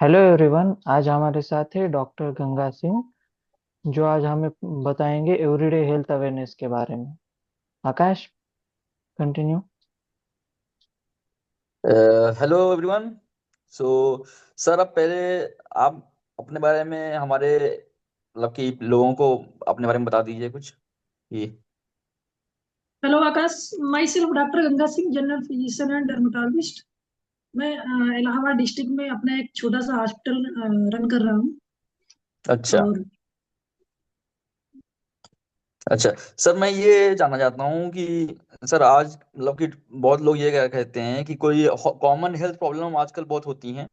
Hello everyone. आज हमारे साथ है डॉक्टर गंगा सिंह, जो आज हमें बताएंगे एवरीडे हेल्थ अवेयरनेस के बारे में। Akash, continue. Hello everyone. So sir, अब पहले आप अपने बारे में हमारे मतलब कि लोगों को अपने बारे में बता दीजिए कुछ। ये hello Akash. My self doctor Ganga Singh, general physician and dermatologist. मैं इलाहाबाद डिस्ट्रिक्ट में अपना एक छोटा सा हॉस्पिटल रन कर रहा हूँ। अच्छा। और अच्छा सर, मैं ये जानना चाहता हूँ कि सर आज मतलब कि बहुत लोग ये कहते हैं कि कोई कॉमन हेल्थ प्रॉब्लम आजकल बहुत होती हैं,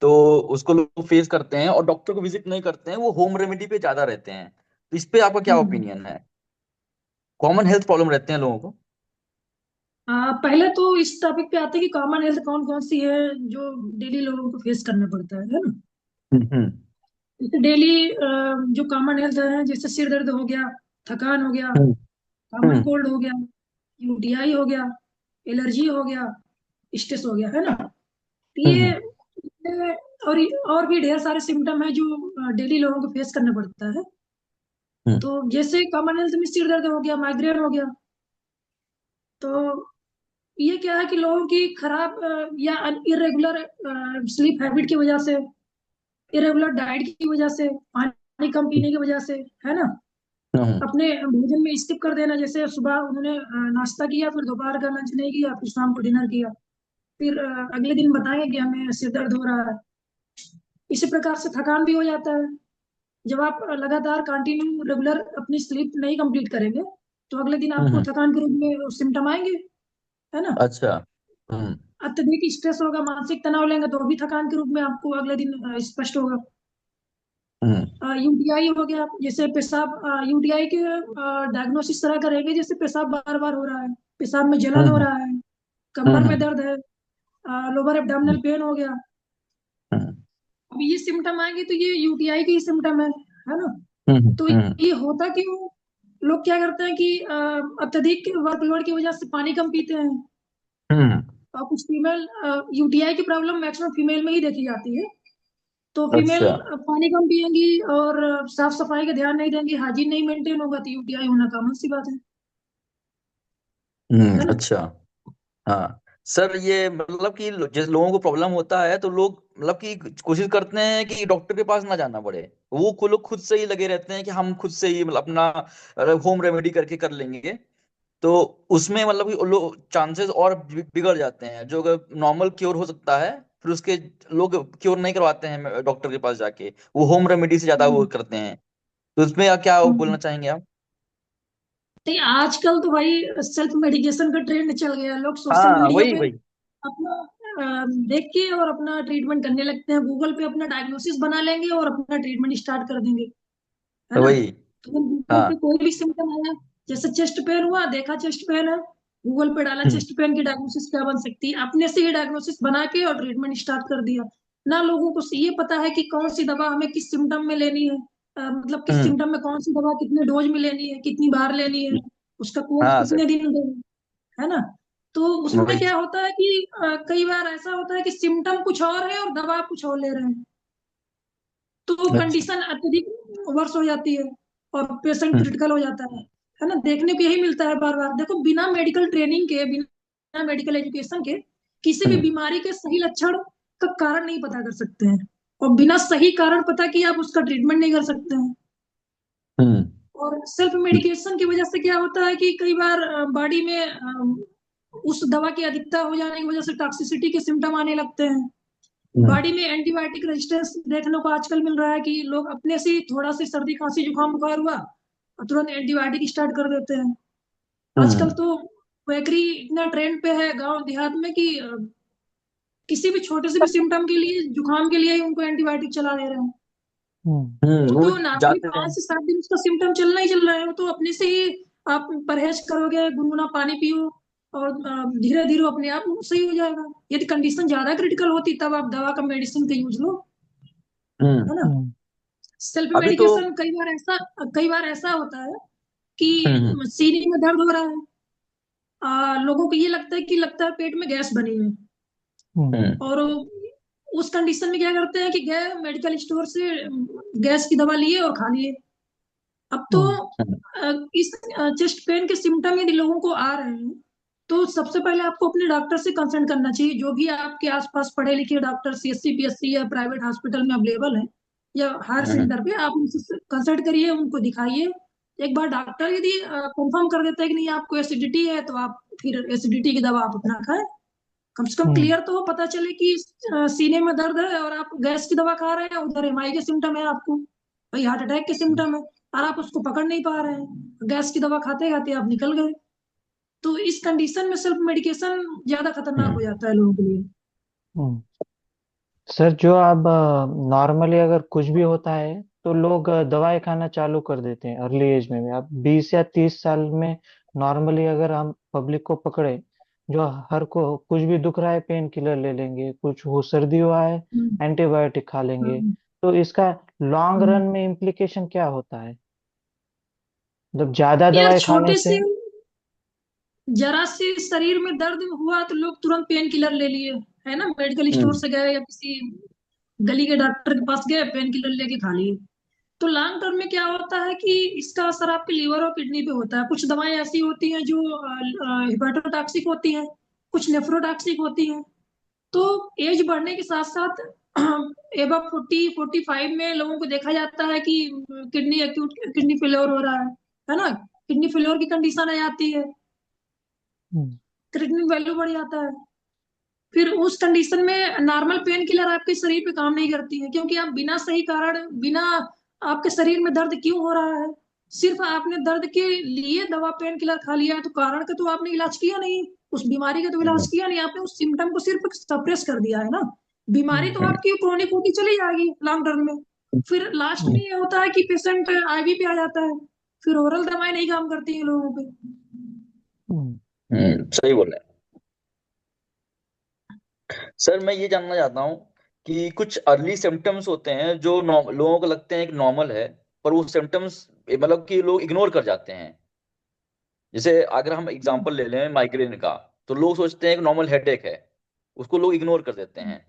तो उसको लोग फेस करते हैं और डॉक्टर को विजिट नहीं करते हैं, वो होम रेमेडी पे ज्यादा रहते हैं। तो इस पे आपका क्या हम्म, ओपिनियन है? कॉमन हेल्थ प्रॉब्लम रहते हैं लोगों को। पहले तो इस टॉपिक पे आते हैं कि कॉमन हेल्थ कौन कौन सी है जो डेली लोगों को फेस करना पड़ता है ना। हम्म। जैसे डेली जो कॉमन हेल्थ है, जैसे सिर दर्द हो गया, थकान हो गया, हम्म। कॉमन हम्म। कोल्ड हो गया, यूटीआई हो गया, एलर्जी हो गया, स्ट्रेस हो गया, है ना। तो ये हम्म। और भी ढेर सारे सिम्टम है जो डेली लोगों को फेस करना पड़ता है। हम्म। तो जैसे कॉमन हेल्थ में सिर दर्द हो गया, माइग्रेन हो गया, तो ये क्या है कि लोगों की खराब या इरेगुलर स्लीप हैबिट की वजह से, इरेगुलर डाइट की वजह से, पानी कम पीने की वजह से, है ना। हम्म। अपने भोजन में स्किप कर देना, जैसे सुबह उन्होंने नाश्ता किया, फिर दोपहर का लंच नहीं किया, फिर शाम को डिनर किया, फिर अगले दिन बताएंगे कि हमें सिर दर्द हो रहा है। इसी प्रकार से थकान भी हो जाता है। जब आप लगातार कंटिन्यू रेगुलर अपनी स्लीप नहीं कंप्लीट करेंगे, तो अगले दिन आपको हम्म। थकान के रूप में सिम्टम आएंगे, है ना। अच्छा। हम्म। अत्यधिक स्ट्रेस होगा, मानसिक तनाव लेंगे तो भी थकान के रूप में आपको अगले दिन स्पष्ट होगा। हम्म। यूटीआई हो गया, जैसे पेशाब, यूटीआई के डायग्नोसिस तरह करेंगे, जैसे पेशाब बार बार हो रहा है, पेशाब में जलन हो हम्म। रहा है, कमर में हम्म। दर्द है, लोअर एब्डोमिनल पेन हो गया। हम्म। अब ये सिम्टम आएंगे तो ये यूटीआई के ही सिम्टम है ना। हम्म। तो हम्म। ये होता क्यों? लोग क्या करते हैं कि अत्यधिक वर्कलोड की वजह से पानी कम पीते हैं। हम्म। और कुछ फीमेल, यूटीआई की प्रॉब्लम मैक्सिमम फीमेल में ही देखी जाती है। तो फीमेल अच्छा। पानी कम पिएंगी और साफ सफाई का ध्यान नहीं देंगी, हाइजीन नहीं मेंटेन होगा, तो यूटीआई होना कॉमन सी बात है ना। अच्छा। हाँ सर, ये मतलब कि जिस लोगों को प्रॉब्लम होता है तो लोग मतलब कि कोशिश करते हैं कि डॉक्टर के पास ना जाना पड़े। वो लोग खुद से ही लगे रहते हैं कि हम खुद से ही मतलब अपना होम रेमेडी करके कर लेंगे। तो उसमें मतलब कि लोग चांसेस और बिगड़ जाते हैं। जो नॉर्मल क्योर हो सकता है, फिर उसके लोग क्योर नहीं करवाते हैं डॉक्टर के पास जाके, वो होम रेमेडी से ज्यादा वो हम्म, करते हैं। तो इसमें क्या बोलना हम्म। चाहेंगे आप? तो आजकल तो भाई सेल्फ मेडिकेशन का ट्रेंड चल गया है। लोग सोशल हाँ, मीडिया वही पे वही। अपना देख के और अपना ट्रीटमेंट करने लगते हैं, गूगल पे अपना डायग्नोसिस बना लेंगे और अपना ट्रीटमेंट स्टार्ट कर देंगे, है ना। वही। तो गूगल पे हाँ। कोई भी सिम्टम आया, जैसे चेस्ट पेन हुआ, देखा चेस्ट पेन है, गूगल पे डाला हम्म। चेस्ट पेन की डायग्नोसिस क्या बन सकती है, अपने से ही डायग्नोसिस बना के और ट्रीटमेंट स्टार्ट कर दिया। ना लोगों को ये पता है कि कौन सी दवा हमें किस सिम्टम में लेनी है, मतलब किस हम्म। सिम्टम में कौन सी दवा कितने डोज में लेनी है, कितनी बार लेनी है, उसका कोर्स हाँ सर। कितने दिन देना है ना। तो उसमें वही। क्या होता है कि कई बार ऐसा होता है कि सिम्टम कुछ और है और दवा कुछ और ले रहे हैं, तो अच्छा। कंडीशन अत्यधिक वर्ष हो जाती है और पेशेंट हम्म। क्रिटिकल हो जाता है ना। देखने को यही मिलता है बार बार। देखो, बिना मेडिकल ट्रेनिंग के, बिना मेडिकल एजुकेशन के किसी भी हम्म। बीमारी के सही लक्षण का कारण नहीं पता कर सकते हैं, और बिना सही कारण पता किए आप उसका ट्रीटमेंट नहीं कर सकते हैं। हम्म। और सेल्फ मेडिकेशन की वजह से क्या होता है कि कई बार बॉडी में उस दवा की अधिकता हो जाने की वजह से टॉक्सिसिटी के सिम्टम आने लगते हैं। हम्म। बॉडी में एंटीबायोटिक रेजिस्टेंस देखने को आजकल मिल रहा है कि लोग अपने से ही थोड़ा सी सर्दी खांसी जुकाम बुखार हुआ और तुरंत एंटीबायोटिक स्टार्ट कर देते हैं। आजकल हम्म। तो वैकरी इतना ट्रेंड पे है गांव देहात में कि किसी भी छोटे से भी सिम्टम के लिए, जुकाम के लिए ही उनको एंटीबायोटिक चला दे रहे हैं। वो वो तो नॉर्मली जाते हैं। 5 से 7 दिन उसका सिम्टम चलना ही चल रहा है, वो तो अपने से ही आप परहेज करोगे, गुनगुना पानी पियो और धीरे धीरे अपने आप वो सही हो जाएगा। यदि कंडीशन ज्यादा क्रिटिकल होती तब आप दवा का मेडिसिन का यूज लो, है ना। हम्म। सेल्फ अभी तो। मेडिकेशन कई बार ऐसा होता है कि हम्म। सीने में दर्द हो रहा है, लोगों को ये लगता है कि लगता है पेट में गैस बनी है, हम्म। हम्म। और उस कंडीशन में क्या करते हैं कि गए मेडिकल स्टोर से गैस की दवा लिए और खा लिए। अब तो हम्म इस चेस्ट पेन के सिम्टम यदि लोगों को आ रहे हैं तो सबसे पहले आपको अपने डॉक्टर से कंसल्ट करना चाहिए। जो भी आपके आसपास पढ़े लिखे डॉक्टर सीएससी पीएससी या प्राइवेट हॉस्पिटल में अवेलेबल है या हायर सेंटर पे, आप उनसे कंसल्ट करिए, उनको दिखाइए। एक बार डॉक्टर यदि कंफर्म कर देता है कि नहीं आपको एसिडिटी है, तो आप फिर एसिडिटी की दवा आप अपना खाएं। कम से कम हम्म क्लियर तो हो, पता चले कि सीने में दर्द है और आप गैस की दवा खा रहे हैं, उधर एमआई के सिम्टम है, आपको भाई हार्ट अटैक के सिम्टम है, और आप उसको पकड़ नहीं पा रहे हैं, गैस की दवा खाते खाते आप निकल गए। तो इस कंडीशन में सेल्फ मेडिकेशन ज्यादा खतरनाक हो जाता है लोगों के लिए। हम्म। सर, जो अब नॉर्मली अगर कुछ भी होता है तो लोग दवाई खाना चालू कर देते हैं अर्ली एज में भी। अब 20 या 30 साल में नॉर्मली अगर हम पब्लिक को पकड़े, जो हर को कुछ भी दुख रहा है पेन किलर ले लेंगे, कुछ हो सर्दी हुआ है हम्म, एंटीबायोटिक खा लेंगे। हम्म, तो इसका लॉन्ग रन हम्म। में इम्प्लीकेशन क्या होता है? मतलब ज्यादा यार दवाई खाने छोटे से। से जरा से शरीर में दर्द हुआ तो लोग तुरंत पेन किलर ले लिए, है ना, मेडिकल स्टोर से गए या किसी गली के डॉक्टर के पास गए, पेन किलर लेके खा लिए। तो लॉन्ग टर्म में क्या होता है कि इसका असर आपके लीवर और किडनी पे होता है। कुछ दवाएं ऐसी होती हैं जो हिपेटोटॉक्सिक होती हैं, कुछ नेफ्रोटॉक्सिक होती हैं। तो एज बढ़ने के साथ साथ एबव 40 45 में लोगों को देखा जाता है कि किडनी एक्यूट किडनी फेलियर हो रहा है ना, किडनी फेलियर की कंडीशन आ जाती है, हम्म क्रिएटिनिन वैल्यू बढ़ जाता है। फिर उस कंडीशन में नॉर्मल पेन किलर आपके शरीर पे काम नहीं करती है, क्योंकि आप बिना सही कारण, बिना आपके शरीर में दर्द क्यों हो रहा है, सिर्फ आपने दर्द के लिए दवा पेन किलर खा लिया है, तो कारण का तो आपने इलाज किया नहीं, उस बीमारी का तो इलाज किया नहीं, आपने उस सिम्टम को सिर्फ सप्रेस कर दिया है ना। बीमारी हम्म तो आपकी क्रोनिक होती चली जाएगी लॉन्ग टर्म में। फिर लास्ट में हम्म ये होता है कि पेशेंट आईवी पे आ जाता है, फिर ओरल दवाएं नहीं काम करती हैं लोगों पे। हम्म सही बोल रहे हैं सर। मैं ये जानना चाहता हूँ कि कुछ अर्ली सिम्टम्स होते हैं जो लोगों को लगते हैं कि नॉर्मल है, पर वो सिम्टम्स मतलब कि लोग इग्नोर कर जाते हैं। जैसे अगर हम एग्जांपल ले लें माइग्रेन का, तो लोग सोचते हैं कि नॉर्मल हेडेक है, उसको लोग इग्नोर कर देते हैं।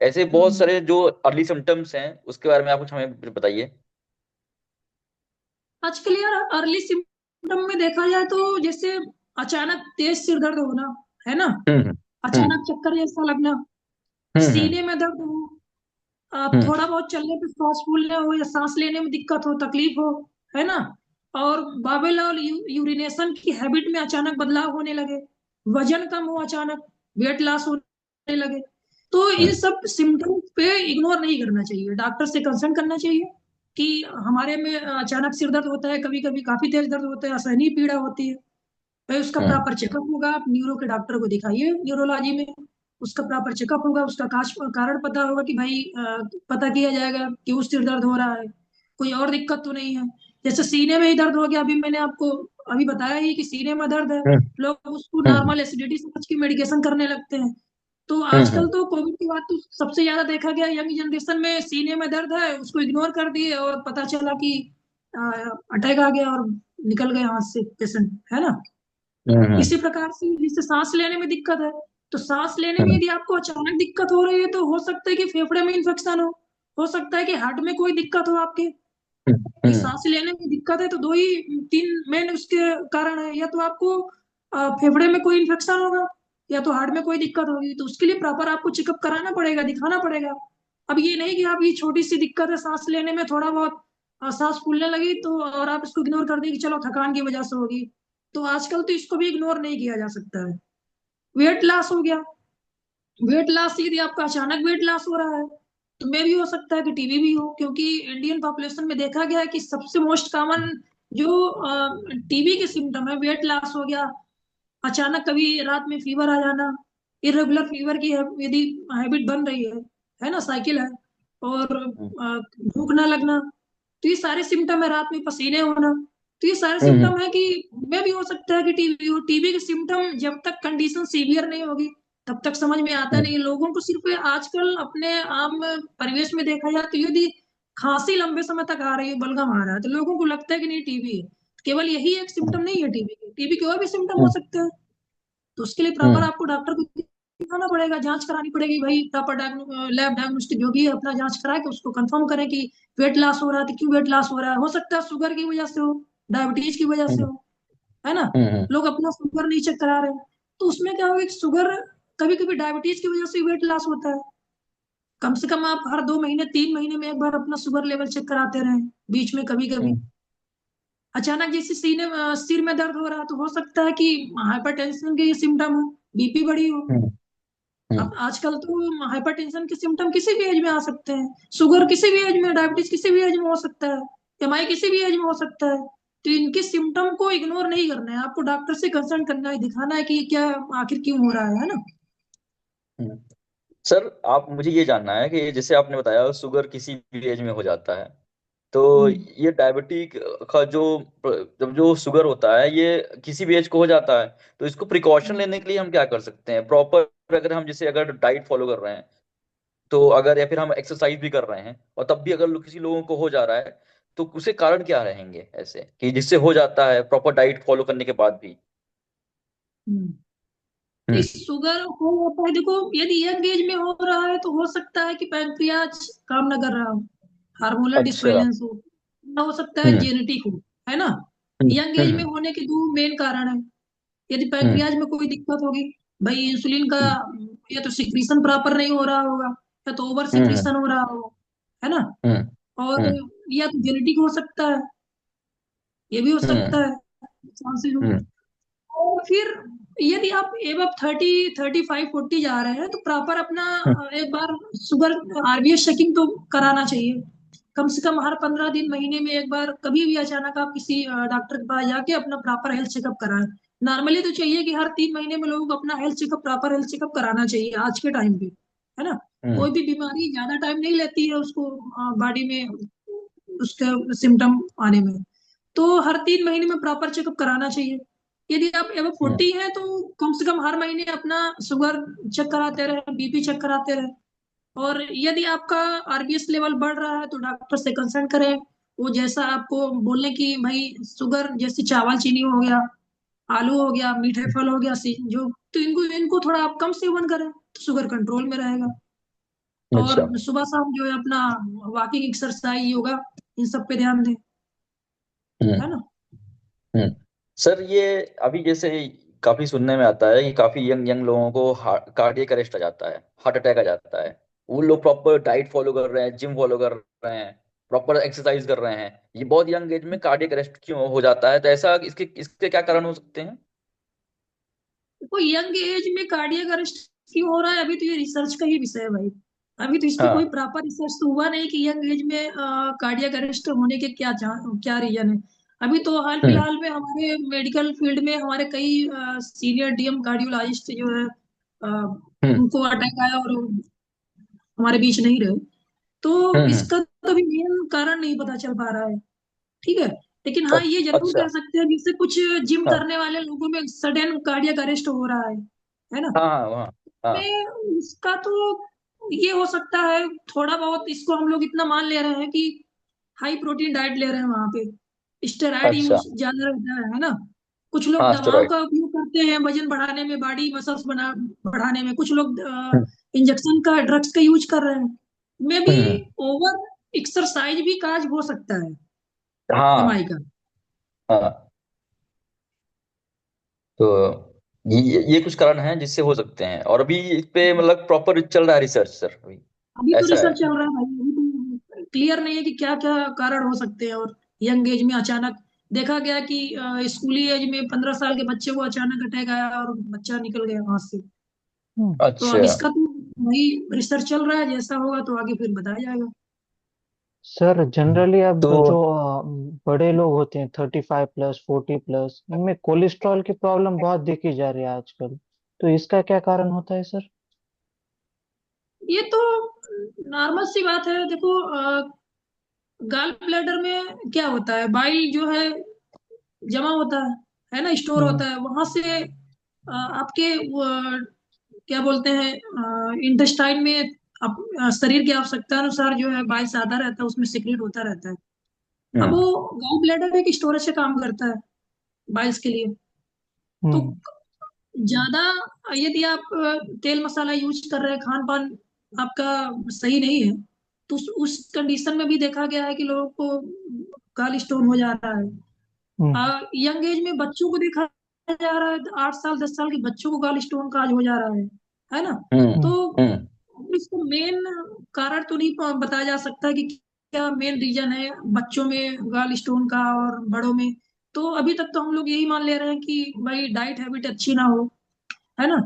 ऐसे बहुत हम्म। सारे जो अर्ली सिम्टम्स हैं उसके बारे में आप कुछ हमें बताइए। आजकल यार अर्ली सिम्टम में देखा जाए तो जैसे अचानक तेज सिर दर्द होना, है ना, हम्म हम्म अचानक चक्कर जैसा लगना, हम्म सीने में दर्द हो, हम्म थोड़ा बहुत चलने पे सांस फूलने हो या सांस लेने में दिक्कत हो, तकलीफ हो, है ना, और बावेल और यूरिनेशन की हैबिट में अचानक बदलाव होने लगे, वजन कम हो अचानक, वेट लॉस होने लगे। तो इन हम्म सब सिम्टम्स पे इग्नोर नहीं करना चाहिए, डॉक्टर से कंसल्ट करना चाहिए कि हमारे में अचानक सिर दर्द होता है, कभी कभी काफी तेज दर्द होता है, असहनीय पीड़ा होती है, भाई उसका हम्म प्रॉपर चेकअप होगा, आप न्यूरो के डॉक्टर को दिखाइए न्यूरोलॉजी में, उसका प्रॉपर चेकअप होगा, उसका कारण पता होगा कि भाई पता किया जाएगा कि उस सिर दर्द हो रहा है, कोई और दिक्कत तो नहीं है। जैसे सीने में ही दर्द हो गया, अभी मैंने आपको अभी बताया ही कि सीने में दर्द है, हम्म लोग उसको हम्म नॉर्मल एसिडिटी समझ के मेडिकेशन करने लगते हैं। तो हम्म आजकल तो कोविड के बाद तो सबसे ज्यादा देखा गया यंग जनरेशन में सीने में दर्द है, उसको इग्नोर कर दिए और पता चला कि अटैक आ गया और निकल गए हाथ से पेशेंट, है ना। हम्म इसी प्रकार से जिससे सांस लेने में दिक्कत है, तो सांस लेने में हम्म यदि आपको अचानक दिक्कत हो रही है तो हो सकता है कि फेफड़े में इन्फेक्शन हो सकता है कि हार्ट में कोई दिक्कत हो आपके। कि हम्म सांस लेने में दिक्कत है तो दो ही तीन मेन उसके कारण है, या तो आपको फेफड़े में कोई इन्फेक्शन होगा, या तो हार्ट में कोई दिक्कत होगी, तो उसके लिए प्रॉपर आपको चेकअप कराना पड़ेगा, दिखाना पड़ेगा। अब ये नहीं कि आप ये छोटी सी दिक्कत है सांस लेने में, थोड़ा बहुत सांस फूलने लगी तो और आप इसको इग्नोर कर दें कि चलो थकान की वजह से होगी, तो आजकल तो इसको भी इग्नोर नहीं किया जा सकता है। वेट लॉस हो गया, वेट लॉस यदि आपका अचानक वेट लॉस हो रहा है तो मे भी हो सकता है कि टीबी भी हो, क्योंकि इंडियन पॉपुलेशन में देखा गया है कि सबसे मोस्ट कॉमन जो टीबी के सिम्टम है वेट लॉस हो गया, अचानक कभी रात में फीवर आ जाना, इरेगुलर फीवर की यदि हैबिट बन रही है ना, साइकिल है, और भूख ना लगना, तो ये सारे सिम्टम है, रात में पसीने होना, तो ये सारे हम्म सिम्टम है कि में भी हो सकता है कि टीबी हो। टीबी के सिम्टम जब तक कंडीशन सीवियर नहीं होगी तब तक समझ में आता नहीं है लोगों को। सिर्फ आजकल अपने आम परिवेश में देखा जाए तो यदि खांसी लंबे समय तक आ रही है, बलगम आ रहा है, तो लोगों को लगता है कि नहीं टीबी है। केवल यही एक सिम्टम नहीं है टीबी के और भी सिम्टम हो सकते हैं, तो उसके लिए प्रॉपर हम्म आपको डॉक्टर को दिखाना पड़ेगा, जांच करानी पड़ेगी भाई, प्रॉपर लैब डायग्नोस्टिक जो भी है अपना जांच करा के उसको कंफर्म करें कि वेट लॉस हो रहा है, तो क्यों वेट लॉस हो सकता है शुगर की वजह से हो, डायबिटीज की वजह से हम्म हो, है ना। हम्म लोग अपना शुगर नहीं चेक करा रहे हैं, तो उसमें क्या होगा कि शुगर, कभी कभी डायबिटीज की वजह से वेट लॉस होता है। कम से कम आप हर 2 महीने 3 महीने में एक बार अपना शुगर लेवल चेक कराते रहें, बीच में कभी कभी। हम्म अचानक जैसे सिर में दर्द हो रहा है तो हो सकता है कि हाइपरटेंशन के ये सिम्टम हो, बीपी बढ़ी हो। हम्म हम्म अब आजकल तो हाइपरटेंशन के सिम्टम किसी भी एज में आ सकते हैं, शुगर किसी भी एज में, डायबिटीज किसी भी एज में हो सकता है, एमआई किसी भी एज में हो सकता है। तो इनके सिम्टम को इग्नोर नहीं करना है, आपको डॉक्टर से कंसल्ट करना है, दिखाना है कि क्या आखिर क्यों हो रहा है ना। हम्म। सर आप मुझे ये जानना है कि जैसे आपने बताया शुगर किसी भी एज में हो जाता है, तो हम्म ये डायबिटिक का जो जब जो शुगर होता है ये किसी भी एज को हो जाता है, तो इसको प्रिकॉशन हम्म लेने के लिए हम क्या कर सकते हैं प्रॉपर? अगर हम जैसे अगर डाइट फॉलो कर रहे हैं तो अगर, या फिर हम एक्सरसाइज भी कर रहे हैं और तब भी अगर किसी लोगों को हो जा रहा है, तो उसके कारण क्या रहेंगे ऐसे कि जिससे हो जाता है प्रॉपर डाइट फॉलो करने के बाद भी? हम्म। नहीं, हम्म। शुगर हो जाता है, देखो यदि यंग एज में हो रहा है तो हो सकता है कि पैंक्रियाज काम न कर रहा हो, हार्मोनल अच्छा। डिसबैलेंस हो, ना हो सकता है हम्म जेनेटिक हो, है ना। हम्म यंग एज में हम्म होने के दो मेन कारण है। यदि हम्म पैंक्रियाज में कोई दिक्कत होगी, भाई इंसुलिन का हम्म या तो सिक्रीशन प्रॉपर नहीं हो रहा होगा, या तो ओवर हम्म सिक्रीशन हो रहा होगा, है ना। हम्म और हम्म या तो जेनेटिक हो सकता है, ये भी हो सकता हम्म है, चांसेस हो। हम्म और फिर यदि आप एब 30, 35, 40 जा रहे हैं तो प्रॉपर अपना एक बार शुगर आरबीएस चेकिंग तो कराना चाहिए। कम से कम हर 15 दिन, महीने में एक बार, कभी भी अचानक आप किसी डॉक्टर के पास जाके अपना प्रॉपर हेल्थ चेकअप कराएं। नॉर्मली तो चाहिए कि हर 3 महीने में लोगों को अपना health checkup, proper health checkup कराना चाहिए आज के टाइम पे, है ना। हम्म कोई भी बीमारी ज्यादा टाइम नहीं लेती है उसको बॉडी में उसके सिम्टम आने में, तो हर 3 महीने में प्रॉपर चेकअप कराना चाहिए। यदि आप एवर हम्म 40 है तो कम से कम हर महीने अपना शुगर चेक कराते रहे, बीपी चेक कराते रहे। और यदि आपका आरबीएस लेवल बढ़ रहा है तो डॉक्टर से कंसल्ट करें। वो जैसा आपको बोलने की भाई, शुगर जैसे चावल चीनी हो गया, आलू हो गया, मीठे फल हो गया, जो, तो इनको इनको थोड़ा आप कम सेवन करें तो शुगर कंट्रोल में रहेगा। अच्छा। और सुबह शाम जो है अपना वॉकिंग, एक्सरसाइज, योगा, इन सब पे ध्यान दें, है हम्म ना। हम्म। सर ये अभी जैसे काफी सुनने में आता है कि काफी यंग यंग लोगों को कार्डियक अरेस्ट आ जाता है, हार्ट अटैक आ जाता है। वो लोग प्रॉपर डाइट फॉलो कर रहे हैं, जिम फॉलो कर रहे हैं, प्रॉपर एक्सरसाइज कर रहे हैं, ये बहुत यंग एज में कार्डियक अरेस्ट क्यों हो जाता है? तो ऐसा इसके इसके क्या कारण हो सकते हैं? देखो यंग एज में कार्डियक अरेस्ट क्यों हो रहा है, अभी तो ये रिसर्च का ही विषय है भाई। अभी तो इस पे कोई हाँ। प्रॉपर रिसर्च तो हुआ नहीं कि यंग एज में कार्डियक अरेस्ट होने के क्या रीजन है। अभी तो हाल हम्म फिलहाल में हमारे मेडिकल फील्ड में हमारे कई सीनियर डीएम कार्डियोलॉजिस्ट जो है, हम्म उनको अटैक आया और वो हमारे बीच नहीं रहे। तो हम्म। इसका तो अभी मेन कारण नहीं पता चल पा रहा है, ठीक है। लेकिन हाँ, ये जरूर अच्छा। कह सकते हैं जैसे कुछ जिम हाँ करने वाले लोगों में सडन कार्डियक अरेस्ट हो रहा है ना। हाँ हाँ हाँ हाँ। में इसका तो ये हो सकता है, थोड़ा बहुत इसको हम लोग इतना मान ले रहे हैं कि हाई प्रोटीन डाइट ले रहे हैं वहां पे, स्टेरॉइड अच्छा। यूज ज्यादा रहता है ना। कुछ लोग हाँ दवाओं स्टेरॉइड। का उपयोग करते हैं वजन बढ़ाने में, बॉडी मसल्स बढ़ाने में, कुछ लोग हम्म इंजेक्शन का, ड्रग्स का यूज कर रहे हैं। May be hmm, over exercise भी काज हो सकता है एमआई हाँ का। हाँ। तो ये कुछ कारण हैं जिससे हो सकते हैं, और अभी इस पे मतलब प्रॉपर चल रहा है रिसर्च सर अभी? अभी तो ऐसा है? रिसर्च चल रहा है भाई, अभी तो क्लियर नहीं है कि क्या क्या कारण हो सकते हैं। और यंग एज में अचानक देखा गया कि स्कूली एज में 15 साल के बच्चे को अचानक अटैक आया और बच्चा निकल गया वहां से। तो अब अच्छा। इसका तो वही रिसर्च चल रहा है, जैसा होगा तो आगे फिर बताया जाएगा। सर जनरली अब तो जो बड़े लोग होते हैं 35+, 40+, इनमें कोलेस्ट्रॉल की प्रॉब्लम बहुत देखी जा रही है आजकल। तो इसका क्या कारण होता है सर? ये तो नॉर्मल सी बात है, देखो गाल ब्लैडर में क्या होता है, बाइल जो है जमा होता है ना, स्टोर हम्म होता है वहां से। आपके क्या बोलते हैं इंटेस्टाइन में, शरीर की आवश्यकता अनुसार जो है बाइल्स आता रहता है, उसमें सिक्रेट होता रहता है। अब हम्म वो गॉल ब्लैडर एक स्टोरेज से काम करता है बाइल्स के लिए। तो हम्म ज्यादा यदि आप तेल मसाला यूज कर रहे हैं, खान पान आपका सही नहीं है, तो उस कंडीशन में भी देखा गया है कि लोगों को गॉल स्टोन हो जा रहा हम्म। है। यंग एज में बच्चों को देखा जा रहा है, 8 साल 10 साल के बच्चों को गॉल स्टोन का आज हो जा रहा है ना। हम्म। तो हम्म। इसको मेन कारण तो नहीं बताया जा सकता कि क्या मेन रीजन है बच्चों में गॉल स्टोन का और बड़ों में। तो अभी तक तो हम लोग यही मान ले रहे हैं कि भाई डाइट हैबिट अच्छी ना हो, है ना।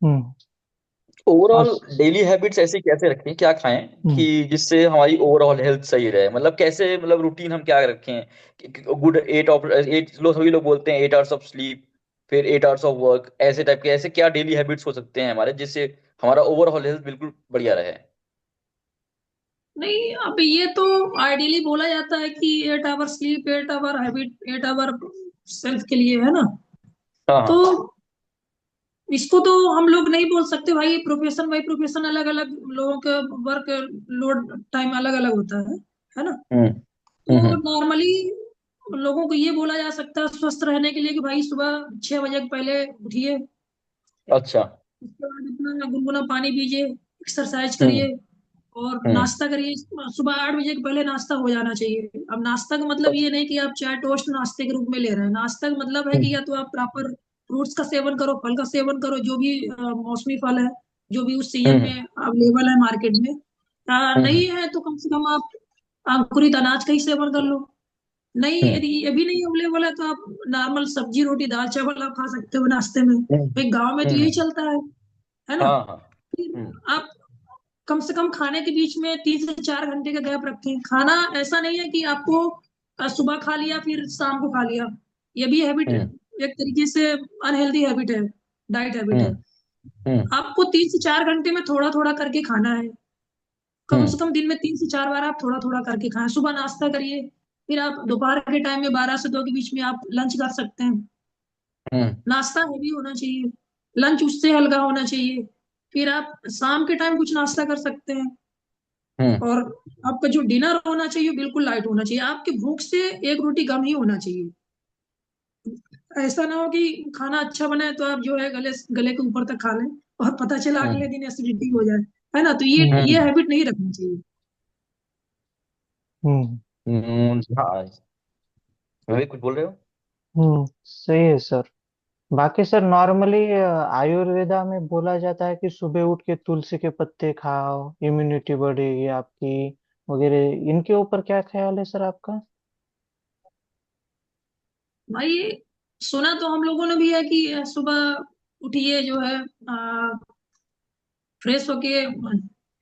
हम्म। और ओवरऑल डेली हैबिट्स ऐसी कैसे रखें, क्या खाएं कि हम्म। जिससे हमारी ओवरऑल हेल्थ सही रहे, मतलब कैसे, मतलब रूटीन हम क्या रखें? गुड 8 लोग, सभी लोग बोलते हैं 8 आवर्स ऑफ स्लीप, फिर 8 आवर्स ऑफ वर्क, ऐसे टाइप के, ऐसे क्या डेली हैबिट्स हो सकते हैं हमारे जिससे हमारा ओवरऑल हेल्थ बिल्कुल बढ़िया रहे? नहीं, अब ये तो आइडियली बोला जाता है कि 8 hour sleep, 8 hour habit, 8 hour self के लिए, है ना। हाँ तो हाँ। इसको तो हम लोग नहीं बोल सकते भाई, प्रोफेशन बाई प्रोफेशन अलग अलग लोगों का वर्क लोड टाइम अलग अलग होता है ना। हम्म। तो हम्म। नॉर्मली लोगों को ये बोला जा सकता है स्वस्थ रहने के लिए कि भाई सुबह 6 बजे के पहले उठिए, अच्छा। उसके बाद अपना गुनगुना पानी पीजिए, एक्सरसाइज हम्म। करिए और हम्म। नाश्ता करिए। सुबह 8 बजे के पहले नाश्ता हो जाना चाहिए। अब नाश्ता का मतलब ये नहीं कि आप चाय टोस्ट नाश्ते के रूप में ले रहे हैं। नाश्ता का मतलब है कि हम्म। या तो आप प्रॉपर फ्रूट्स का सेवन करो, फल का सेवन करो, जो भी मौसमी फल है, जो भी उस सीजन हम्म। में अवेलेबल है मार्केट में। हम्म। नहीं है तो कम से कम आप अंकुरित अनाज का ही सेवन कर लो। नहीं, हम्म। यदि ये भी नहीं अवेलेबल है तो आप नॉर्मल सब्जी रोटी दाल चावल आप खा सकते हो नाश्ते में। हम्म। भाई गाँव में तो यही हम्म। चलता है ना। हाँ हाँ। हम्म। फिर आप कम से कम खाने के बीच में 3 से 4 घंटे का गैप रखें। खाना ऐसा नहीं है कि आपको सुबह खा लिया फिर शाम को खा लिया। ये भी हैबिट हम्म। एक तरीके से अनहेल्दी हैबिट है, डाइट हैबिट है। हम्म। हम्म। आपको 3 से 4 घंटे में थोड़ा थोड़ा करके खाना है। कम हम्म। से कम दिन में 3 से 4 बार आप थोड़ा थोड़ा करके खाएं। सुबह नाश्ता करिए, फिर आप दोपहर के टाइम में 12 से 2 के बीच में आप लंच कर सकते हैं। हम्म। नाश्ता हैवी होना चाहिए, लंच उससे हल्का होना चाहिए। फिर आप शाम के टाइम कुछ नाश्ता कर सकते हैं। हम्म। और आपका जो डिनर होना चाहिए बिल्कुल लाइट होना चाहिए। आपकी भूख से एक रोटी कम ही होना चाहिए। ऐसा ना हो कि खाना अच्छा बना है तो आप जो है गले गले के ऊपर तक खा लें और पता चला हम्म। अगले दिन एसिडिटी हो जाए, है ना। तो ये हम्म। हैबिट नहीं रखनी चाहिए। हम्म। हाँ, वही कुछ बोल रहे हो? सही है सर। बाकी सर नॉर्मली आयुर्वेदा में बोला जाता है कि सुबह उठ के तुलसी के पत्ते खाओ, इम्यूनिटी बढ़ेगी आपकी वगैरह। इनके ऊपर क्या ख्याल है सर आपका? भाई सुना तो हम लोगों ने भी है कि सुबह उठिए जो है फ्रेश होके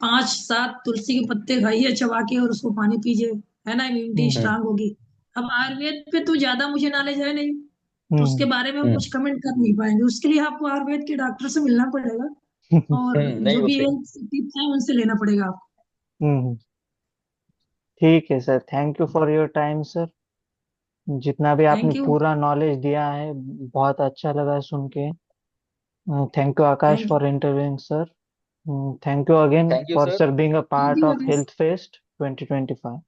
5 7 तुलसी के पत्ते खाइए चबा के और उसको पानी पीजिए, है ना। इम्यूनिटी हम्म। हम्म। स्ट्रांग होगी। अब आयुर्वेद पे तो ज्यादा मुझे नॉलेज है नहीं, तो उसके हम्म। बारे में हम हम्म। कुछ कमेंट कर नहीं पाएंगे। उसके लिए आपको आयुर्वेद के डॉक्टर से मिलना पड़ेगा और नहीं जो वो भी सही। हेल्थ टिप्स हैं उनसे लेना पड़ेगा आपको। हम्म। ठीक है sir, thank you for your time sir. जितना भी आपने थैंक यू। पूरा नॉलेज दिया है, बहुत अच्छा लगा सुन के। Thank you Akash thank for interviewing sir. Thank you again thank you for sir. Sir being a thank part you of health fest 2025।